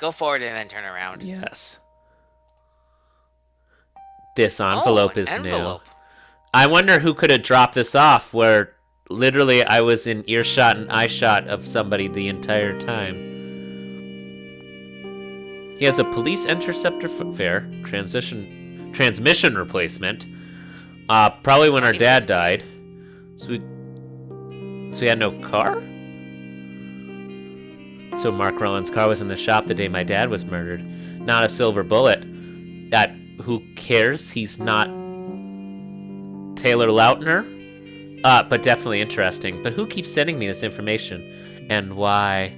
Go forward and then turn around. Yes. This envelope is envelope. new. I wonder who could have dropped this off where literally I was in earshot and eyeshot of somebody the entire time. He has a police interceptor fare, transmission replacement. Probably when our dad died. So he had no car? So Mark Rowland's car was in the shop the day my dad was murdered. Not a silver bullet. Who cares? He's not Taylor Lautner. But definitely interesting. But who keeps sending me this information? And why?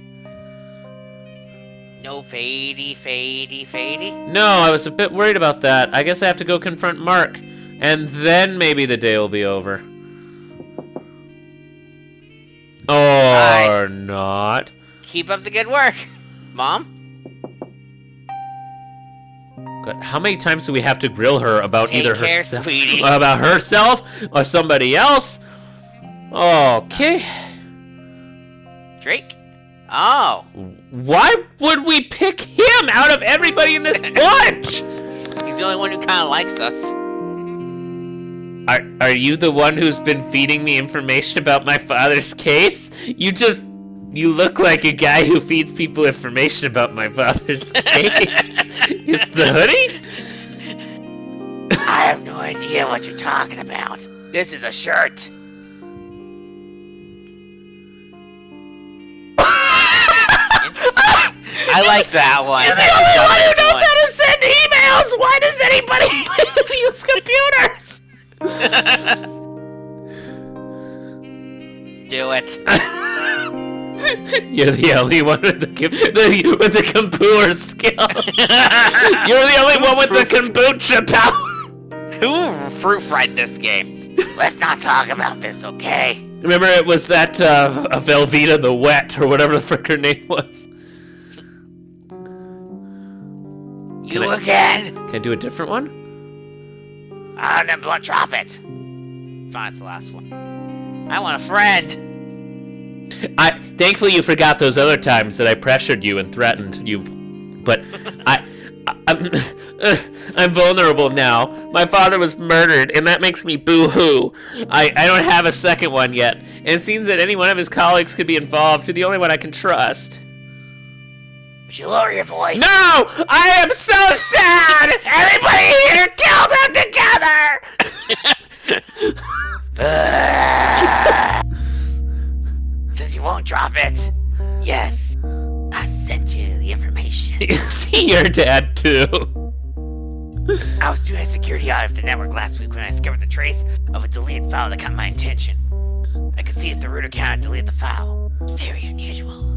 No fadey. No, I was a bit worried about that. I guess I have to go confront Mark. And then maybe the day will be over. Or not. Keep up the good work, Mom. God, how many times do we have to grill her about Take either care, herself, sweetie. about herself or somebody else? Okay. Drake? Oh. Why would we pick him out of everybody in this bunch? He's the only one who kind of likes us. Are you the one who's been feeding me information about my father's case? You look like a guy who feeds people information about my father's case. It's the hoodie? I have no idea what you're talking about. This is a shirt. I like that one. You're the only one who knows how to send emails! Why does anybody use computers? Do it. You're the only one with the computer skill. You're the only one with the kombucha power. Who fruit fried this game? Let's not talk about this, okay? Remember, it was that Velveeta the Wet, or whatever the frick her name was. Again? Can I do a different one? Then drop it. Fine, it's the last one. I want a friend. Thankfully, you forgot those other times that I pressured you and threatened you. But I'm vulnerable now. My father was murdered, and that makes me boo-hoo. I don't have a second one yet, and it seems that any one of his colleagues could be involved. You're the only one I can trust. Would you lower your voice? No! I am so sad! Everybody here, kill them together! Since you won't drop it, yes, I sent you the information. See your dad, too. I was doing a security audit of the network last week when I discovered the trace of a deleted file that caught my attention. I could see that the root account had deleted the file. Very unusual.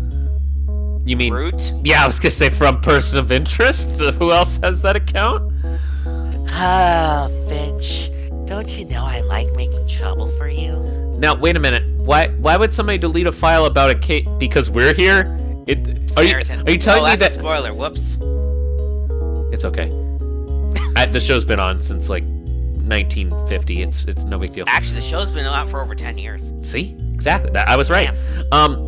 You mean root? Yeah, I was gonna say from person of interest. Who else has that account? Oh, Finch, don't you know I like making trouble for you? Now, wait a minute. Why would somebody delete a file about a case? Because we're here? Are you telling me that? A spoiler. Whoops. It's okay. The show's been on since like 1950. It's no big deal. Actually, the show's been out for over 10 years. See, exactly. I was right. Damn.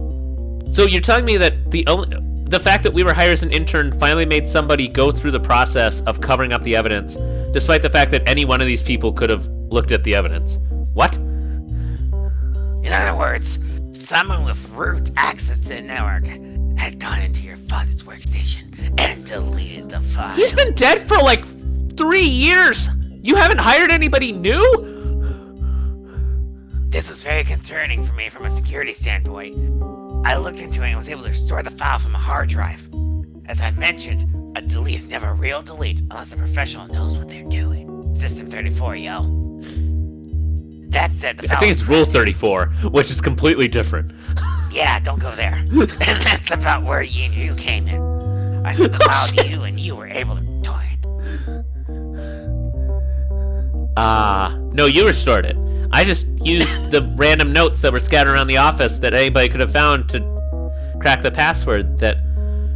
So you're telling me that the fact that we were hired as an intern finally made somebody go through the process of covering up the evidence, despite the fact that any one of these people could have looked at the evidence. What? In other words, someone with root access to the network had gone into your father's workstation and deleted the file. He's been dead for like 3 years. You haven't hired anybody new? This was very concerning for me from a security standpoint. I looked into it and was able to restore the file from a hard drive. As I've mentioned, a delete is never a real delete unless a professional knows what they're doing. System 34, yo. That said, the file I think it's Rule 34, which is completely different. Yeah, don't go there. And that's about where you came in. I sent the file to you and you were able to restore it. No, you restored it. I just used the random notes that were scattered around the office that anybody could have found to crack the password that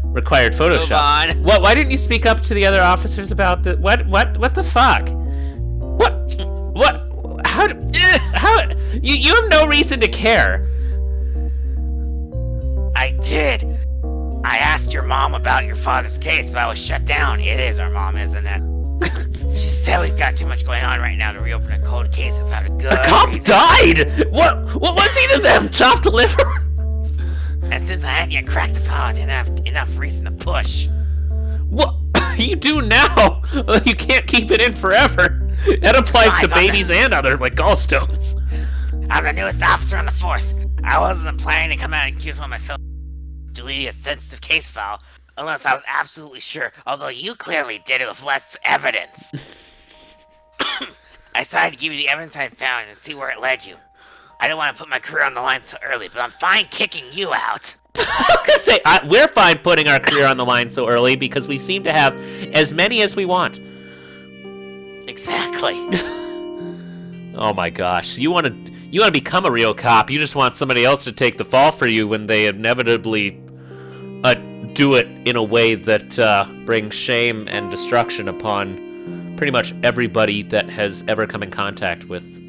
required Photoshop. Move on. What? Why didn't you speak up to the other officers about the what the fuck? What? How? You have no reason to care. I did. I I asked your mom about your father's case, but I was shut down. It is our mom, isn't it? She said we've got too much going on right now to reopen a cold case without a good A cop reason. died! What was he to them? Chopped liver? And since I hadn't yet cracked the file, I didn't have enough reason to push. What? You do now! You can't keep it in forever. That applies to babies and other, like, gallstones. I'm the newest officer on the force. I wasn't planning to come out and accuse one of my fellow deleting a sensitive case file, unless I was absolutely sure, although you clearly did it with less evidence. I decided to give you the evidence I found and see where it led you. I don't want to put my career on the line so early, but I'm fine kicking you out. I was gonna say, we're fine putting our career on the line so early because we seem to have as many as we want. Exactly. Oh my gosh, you want to become a real cop. You just want somebody else to take the fall for you when they inevitably do it in a way that brings shame and destruction upon pretty much everybody that has ever come in contact with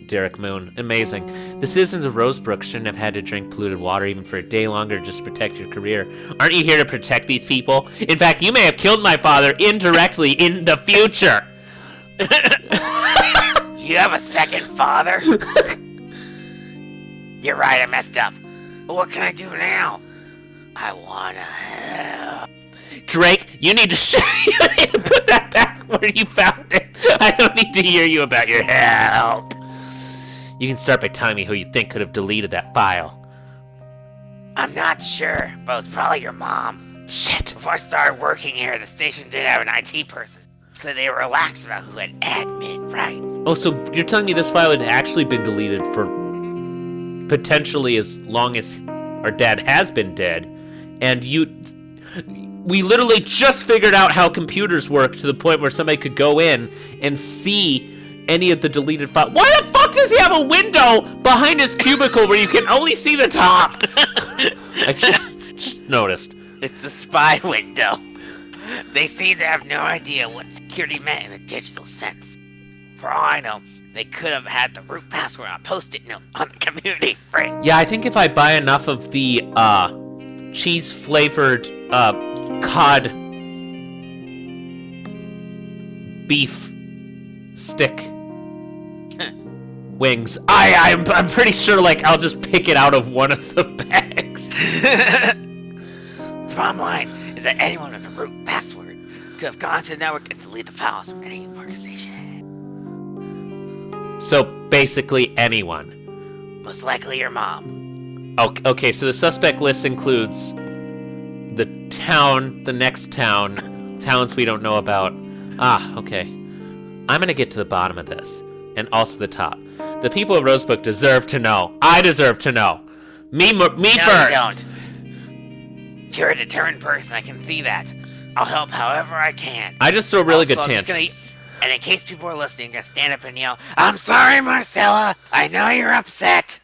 Derek Moon. Amazing. The citizens of Rosebrook shouldn't have had to drink polluted water even for a day longer just to protect your career. Aren't you here to protect these people? In fact, you may have killed my father indirectly in the future. You have a second father? You're right, I messed up. But what can I do now? I wanna help. Drake, you need to put that back where you found it. I don't need to hear you about your help. You can start by telling me who you think could have deleted that file. I'm not sure, but it was probably your mom. Shit. Before I started working here, the station did have an IT person, so they were relaxed about who had admin rights. Oh, so you're telling me this file had actually been deleted for potentially as long as our dad has been dead, and we literally just figured out how computers work to the point where somebody could go in and see any of the deleted files. Why the fuck does he have a window behind his cubicle where you can only see the top? I just noticed. It's the spy window. They seem to have no idea what security meant in the digital sense. For all I know, they could have had the root password on a post-it note on the community fridge. Yeah, I think if I buy enough of the cheese-flavored cod beef stick wings, I'm pretty sure, like, I'll just pick it out of one of the bags. Bottom line is that anyone with a root password could have gone to the network and deleted the files from any organization. So basically anyone. Most likely your mom. Okay, so the suspect list includes the town, the next town, towns we don't know about. Okay. I'm gonna get to the bottom of this, and also the top. The people of Rosebrook deserve to know. I deserve to know. Me No, first. you don't. You're a determined person, I can see that. I'll help however I can. I just throw really Also, good I'm just tantrums. and in case people are listening, I'm gonna stand up and yell, "I'm sorry, Marcella. I know you're upset."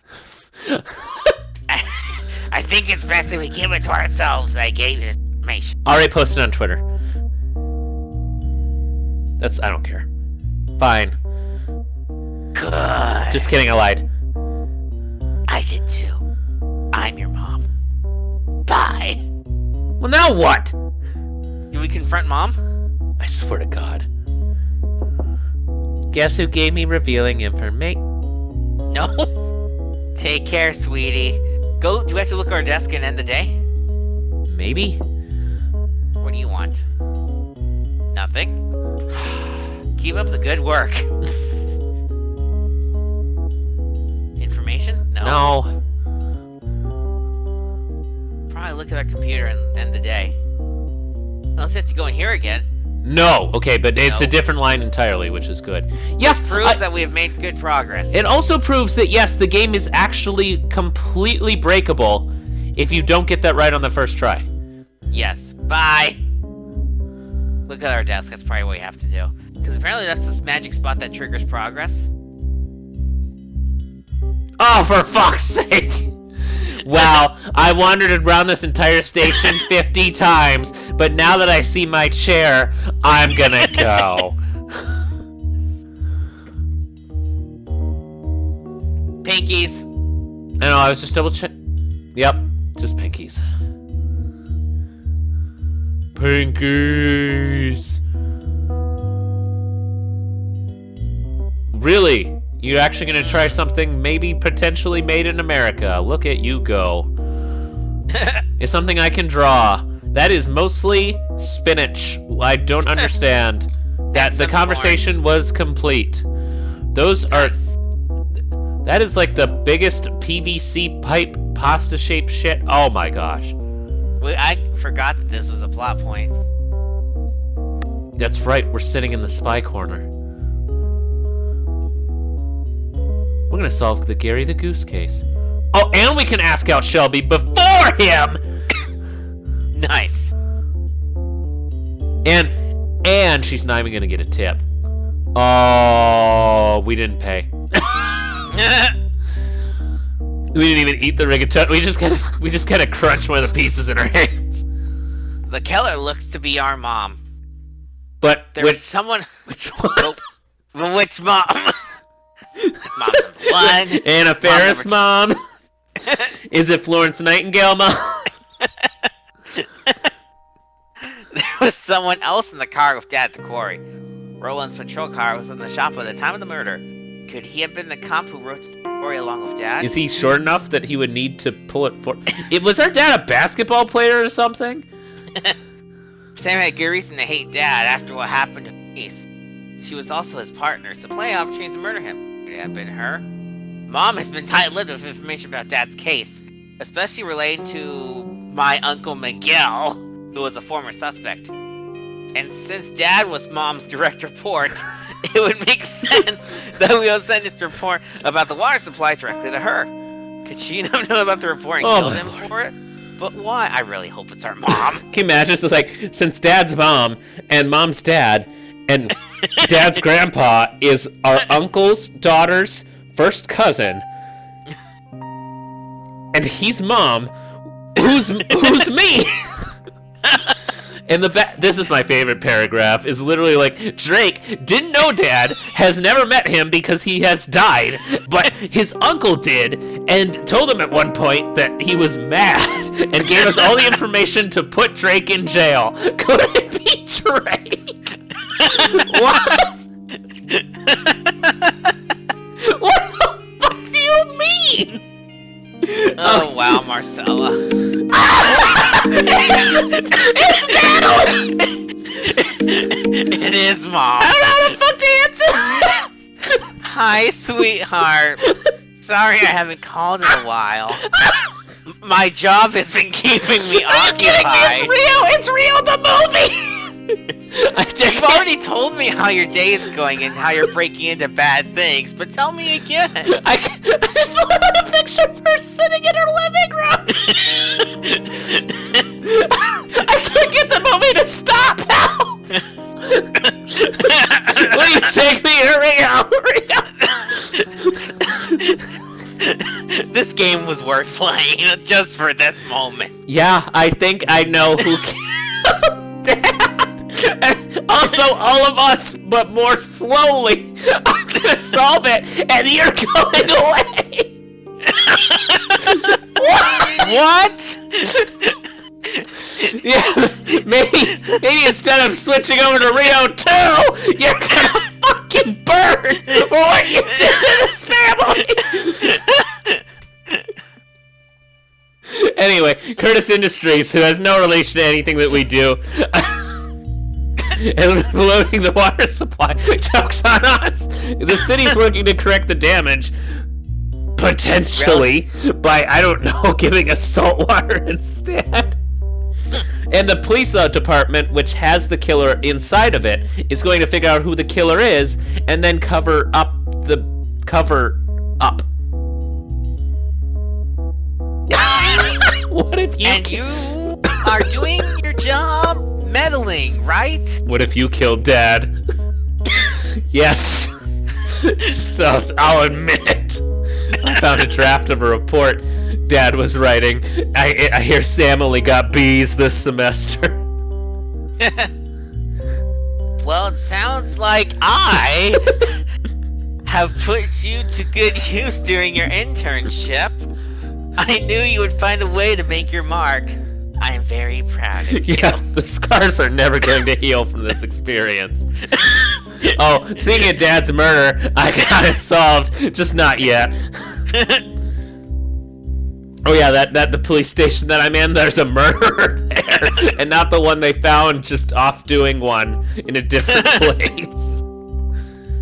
I think it's best that we keep it to ourselves that I gave you this information. Already posted on Twitter. I don't care. Fine. Good. Just kidding, I lied. I did too. I'm your mom. Bye. Well, now what? Can we confront Mom? I swear to God. Guess who gave me revealing information? No. Take care, sweetie. Go. Do we have to look at our desk and end the day? Maybe. What do you want? Nothing. Keep up the good work. Information? No. Probably look at our computer and end the day. Unless you have to go in here again. No. Okay, but it's No. a different line entirely, which is good. Yeah, Which proves that we have made good progress. it also proves that, yes, the game is actually completely breakable if you don't get that right on the first try. Yes. Bye. Look at our desk. That's probably what we have to do. Because apparently that's this magic spot that triggers progress. Oh, for fuck's sake! Wow, I wandered around this entire station 50 times, but now that I see my chair, I'm gonna go. Pinkies. I know, I was just double check. Yep, just pinkies. Pinkies. Really? You're actually gonna try something maybe potentially made in America? Look at you go. It's something I can draw. That is mostly spinach. I don't understand. That the conversation was complete. Those are... That is like the biggest PVC pipe pasta-shaped shit. Oh my gosh. Wait, I forgot that this was a plot point. That's right, we're sitting in the spy corner. We're gonna solve the Gary the Goose case. Oh, and we can ask out Shelby before him! Nice. And she's not even gonna get a tip. Oh, we didn't pay. We didn't even eat the rigatoni. We just kind of crunched one of the pieces in our hands. The killer looks to be our mom. But There was someone. Which one? But which mom? Mom number one. Anna Faris mom. Is it Florence Nightingale mom? There was someone else in the car with Dad at the quarry. Roland's patrol car was in the shop at the time of the murder. Could he have been the cop who wrote the story along with Dad? Is he short enough that he would need to pull it for? Was our dad a basketball player or something? Sam had good reason to hate Dad after what happened to Denise. She was also his partner, so plenty of opportunities to murder him. Could it have been her? Mom has been tight-lipped with information about Dad's case, especially relating to my Uncle Miguel, who was a former suspect. And since Dad was Mom's direct report, it would make sense that we would send this report about the water supply directly to her. Could she not know about the report and kill him for it? But why? I really hope it's our mom. Can you imagine? It's like, since Dad's mom and Mom's dad and Dad's grandpa is our uncle's daughter's first cousin, and he's Mom, who's me? And this is my favorite paragraph, is literally like, Drake didn't know Dad, has never met him because he has died, but his uncle did, and told him at one point that he was mad, and gave us all the information to put Drake in jail. Could it be Drake? What? What the fuck do you mean? Oh, wow, Marcella. It's Natalie! It is Mom. I don't know how the fuck to answer. Hi, sweetheart. Sorry I haven't called in a while. My job has been keeping me occupied. It's real! It's real, the movie! You've already told me how your day is going and how you're breaking into bad things, but tell me again. I just saw a picture of her sitting in her living room. I can't get the movie to stop. Help! Will you take me? Hurry up! This game was worth playing just for this moment. Yeah, I think I know who killed Dad. And also, all of us, but more slowly. I'm gonna solve it, and you're going away. What? Yeah, maybe instead of switching over to Rio 2, you're gonna fucking burn for what you did to this family. Anyway, Curtis Industries, who has no relation to anything that we do, is polluting the water supply. Joke's on us. The city's working to correct the damage, potentially, by, I don't know, giving us salt water instead. And the police department, which has the killer inside of it, is going to figure out who the killer is, and then cover up the cover-up. What if you... And you are doing your job meddling, right? What if you killed Dad? Yes. So I'll admit it. I found a draft of a report Dad was writing. I hear Sam only got B's this semester. Well, it sounds like I have put you to good use during your internship. I knew you would find a way to make your mark. I am very proud of you. Yeah, the scars are never going to heal from this experience. Oh, speaking of Dad's murder, I got it solved, just not yet. Oh yeah, that the police station that I'm in, there's a murderer there, and not the one they found just off doing one in a different place.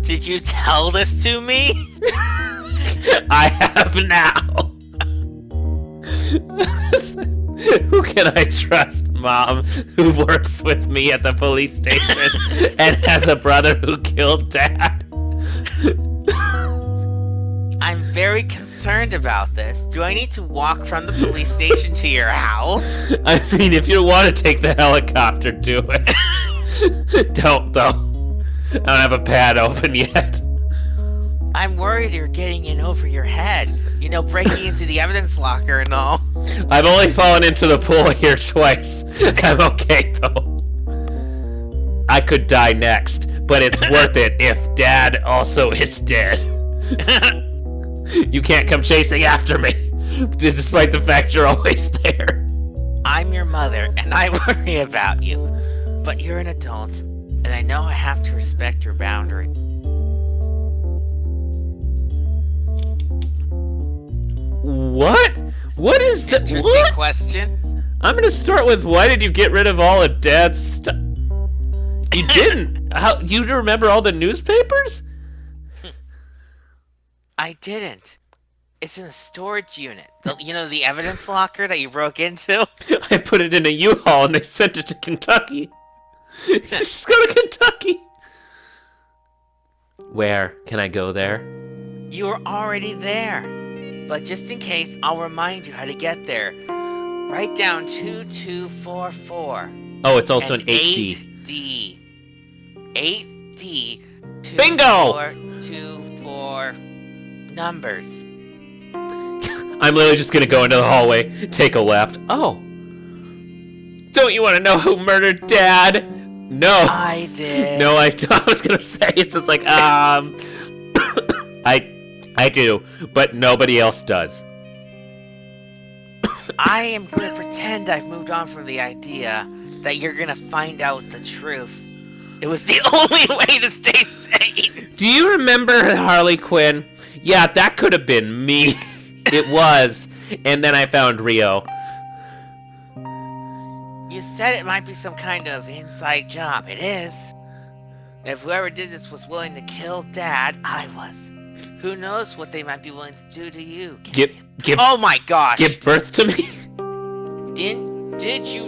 Did you tell this to me? I have now. Who can I trust, Mom, who works with me at the police station and has a brother who killed Dad? I'm very concerned about this. Do I need to walk from the police station to your house? I mean, if you want to take the helicopter, do it. Don't, though. I don't have a pad open yet. I'm worried you're getting in over your head. You know, breaking into the evidence locker and all. I've only fallen into the pool here twice. I'm okay, though. I could die next, but it's worth it if Dad also is dead. You can't come chasing after me, despite the fact you're always there. I'm your mother, and I worry about you. But you're an adult, and I know I have to respect your boundary. What? What is the Interesting question. I'm gonna start with, why did you get rid of all of Dad's stuff? You didn't. How? You remember all the newspapers? I didn't. It's in the storage unit. The evidence locker that you broke into? I put it in a U-Haul and they sent it to Kentucky. Just go to Kentucky. Where? Can I go there? You were already there. But just in case, I'll remind you how to get there. Write down 2244. Oh, it's also and an 8D. 8D. 8D. Bingo! 2424 numbers. I'm literally just gonna go into the hallway, take a left. Oh. Don't you want to know who murdered Dad? No. I did. No, I don't. I was gonna say, it's just like, I do, but nobody else does. I am going to pretend I've moved on from the idea that you're going to find out the truth. It was the only way to stay sane. Do you remember Harley Quinn? Yeah, that could have been me. It was. And then I found Rio. You said it might be some kind of inside job. It is. And if whoever did this was willing to kill Dad, I was. Who knows what they might be willing to do to you? Oh my gosh! Give birth to me? Did you,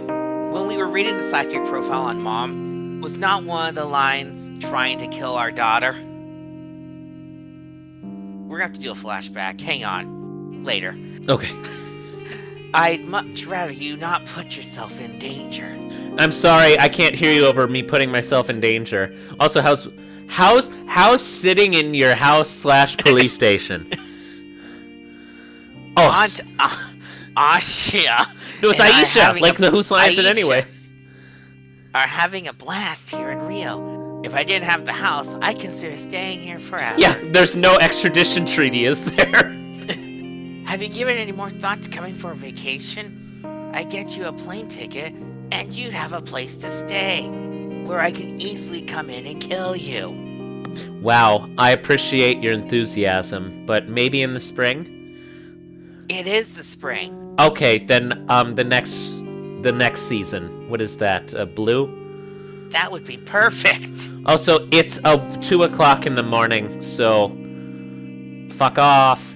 when we were reading the psychic profile on Mom, was not one of the lines trying to kill our daughter? We're gonna have to do a flashback. Hang on. Later. Okay. I'd much rather you not put yourself in danger. I'm sorry, I can't hear you over me putting myself in danger. Also, how's sitting in your house / police station? Oh, Asha. No, it's Aisha, like the Whose Line Is It Anyway? Are having a blast here in Rio. If I didn't have the house, I'd consider staying here forever. Yeah, there's no extradition treaty, is there? Have you given any more thought to coming for a vacation? I'd get you a plane ticket, and you'd have a place to stay, where I can easily come in and kill you. Wow, I appreciate your enthusiasm, but maybe in the spring? It is the spring. Okay, then the next season. What is that? Blue? That would be perfect. Also, it's 2 o'clock in the morning, so fuck off.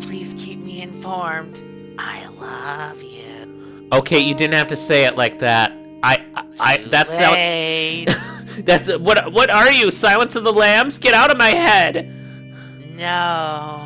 Please keep me informed. I love you. Okay, you didn't have to say it like that. That's how. That's what are you? Silence of the Lambs? Get out of my head. No.